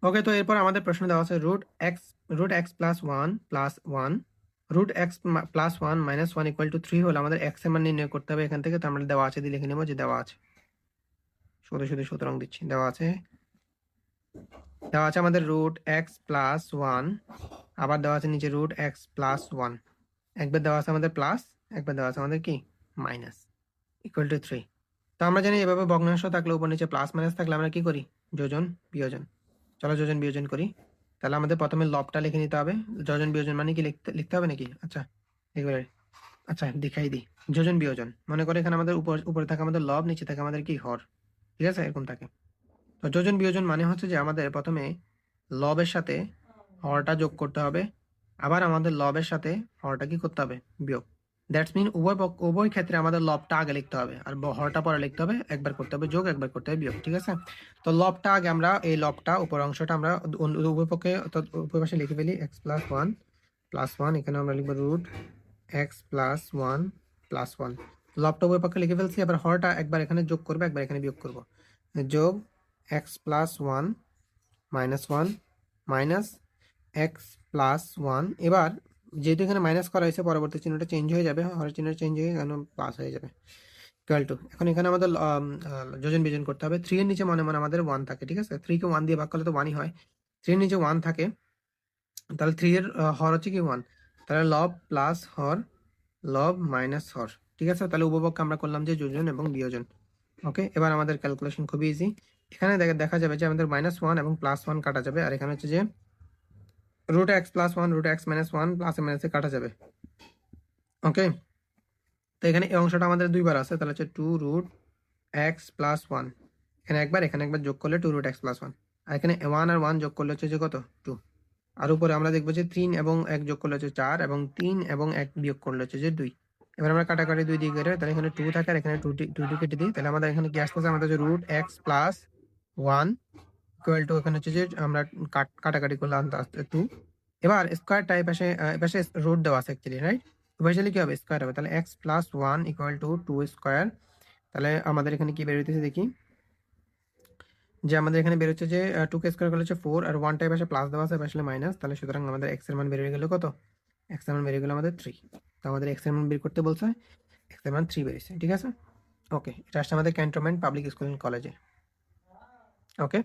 ওকে, তো এরপর আমাদের প্রশ্ন দেওয়া আছে root x plus one plus one root x plus one minus one equal to three হলে আমাদের এক্স এর মান নির্ণয় করতে হবে এখান থেকে। তো আমরা দেওয়া আছে দিয়ে লিখে নেবো যে দেওয়া আছে, শুধু শুধু সুতরাং দিচ্ছি, দেওয়া আছে আমাদের রুট এক্স প্লাস ওয়ান, আবার দেওয়া আছে নিচে রুট এক্স প্লাস ওয়ান, একবার দেওয়া আছে আমাদের প্লাস, একবার দেওয়া আছে আমাদের কি মাইনাস, ইকুয়াল টু থ্রি। তো আমরা জানি এভাবে ভগ্নাংশ থাকলে উপর নিচে প্লাস মাইনাস থাকলে আমরা কি করি, যোজন বিয়োজন। চলো যোজন বিয়োজন করি। তাহলে আমাদের প্রথমে লবটা লিখে নিতে হবে। যোজন বিয়োজন মানে কি লিখতে লিখতে হবে নাকি? আচ্ছা এবারে, আচ্ছা দেখাই দিই। যোজন বিয়োজন মনে করে এখানে আমাদের উপরে থাকে আমাদের লব, নিচে থাকে আমাদের কি হর, ঠিক আছে, এরকম থাকে। তো যোজন বিয়োজন মানে হচ্ছে যে আমাদের প্রথমে লবের সাথে হরটা যোগ করতে হবে, আবার আমাদের লবের সাথে হরটা কি করতে হবে, বিয়োগ। দ্যাটস মিন উভয় ক্ষেত্রে আমাদের লবটা আগে লিখতে হবে আর হরটা পরে লিখতে হবে। একবার করতে হবে যোগ, একবার করতে হবে বিয়োগ, ঠিক আছে। তো লবটা আগে আমরা, এই লবটা উপর অংশটা আমরা উভয় পক্ষে অর্থাৎ উভয় পাশে লিখে ফেলি। X plus one plus one, এখানে আমরা লিখবো root x plus one plus one. লবটা উভয় পক্ষে লিখে ফেলছি, এবার হরটা একবার এখানে যোগ করবো, একবার এখানে বিয়োগ করবো। যোগ x plus one minus one minus x plus one. এবার যেহেতু এখানে মাইনাস করা হয়েছে, পরবর্তী চিহ্নটা চেঞ্জ হয়ে যাবে, হরের চিহ্ন চেঞ্জ হয়ে এখানে প্লাস হয়ে যাবে, ইকুয়াল টু। এখন এখানে আমাদের যোজন বিয়োজন করতে হবে। থ্রি এর নিচে মনে মনে আমাদের ওয়ান থাকে, ঠিক আছে, থ্রি কে ওয়ান দিয়ে ভাগ করলে তো ওয়ানই হয়। থ্রি এর নিচে ওয়ান থাকে, তাহলে থ্রি এর হর হচ্ছে কি ওয়ান, তাহলে লব প্লাস হর, লব মাইনাস হর, ঠিক আছে। তাহলে উপপক্ষে আমরা করলাম যে যোজন এবং বিয়োজন। ওকে, এবার আমাদের ক্যালকুলেশন খুবই ইজি। এখানে দেখা যাবে যে আমাদের মাইনাস ওয়ান এবং প্লাস ওয়ান কাটা যাবে, আর এখানে হচ্ছে যে root x plus one root x minus one plus মাইনাসে কাটা যাবে। ওকে, তো এখানে এই অংশটা আমাদের দুইবার আছে, তাহলে হচ্ছে two root x plus one, এখানে একবার যোগ করলে two root x plus one, আর এখানে ওয়ান আর ওয়ান যোগ করলে হচ্ছে যে কত, টু। আর উপরে আমরা দেখবো যে তিন এবং এক যোগ করলে হচ্ছে চার, এবং তিন এবং এক বিয়োগ করলে হচ্ছে যে দুই। এবার আমরা কাটাকাটি দুই দিকে করে, তাহলে এখানে টু থাকে আর এখানে টু কেটে দিই, তাহলে আমাদের এখানে কি আসতেছে, আমাদের হচ্ছে root x plus one equal to, এখানে হচ্ছে যে আমরা কাটাকাটি করলে আনতে আসতে টু। এবার স্কোয়ারটা এই পাশে রুট দেওয়া আছে অ্যাকচুয়ালি, রাইট? এবার কি হবে, স্কোয়ার হবে, তাহলে x plus one equal to two square. তাহলে আমাদের এখানে কি বেরোতেছে দেখি, যে আমাদের এখানে বেরোচ্ছে যে টু কে স্কোয়ার করলে হচ্ছে ফোর, আর ওয়ান টাইপ আসে প্লাস দেওয়া আছে, আসলে মাইনাস, তাহলে সুতরাং আমাদের এক্স এর মান বেরিয়ে গেল কত, এক্স এর মান বেরিয়ে গেল আমাদের থ্রি। তো আমাদের এক্স এর মান বের করতে বলছে, এক্স এর মান থ্রি বেরিয়েছে, ঠিক আছে। ওকে, এটা আসছে আমাদের ক্যান্টনমেন্ট পাবলিক স্কুল অ্যান্ড কলেজে। ওকে।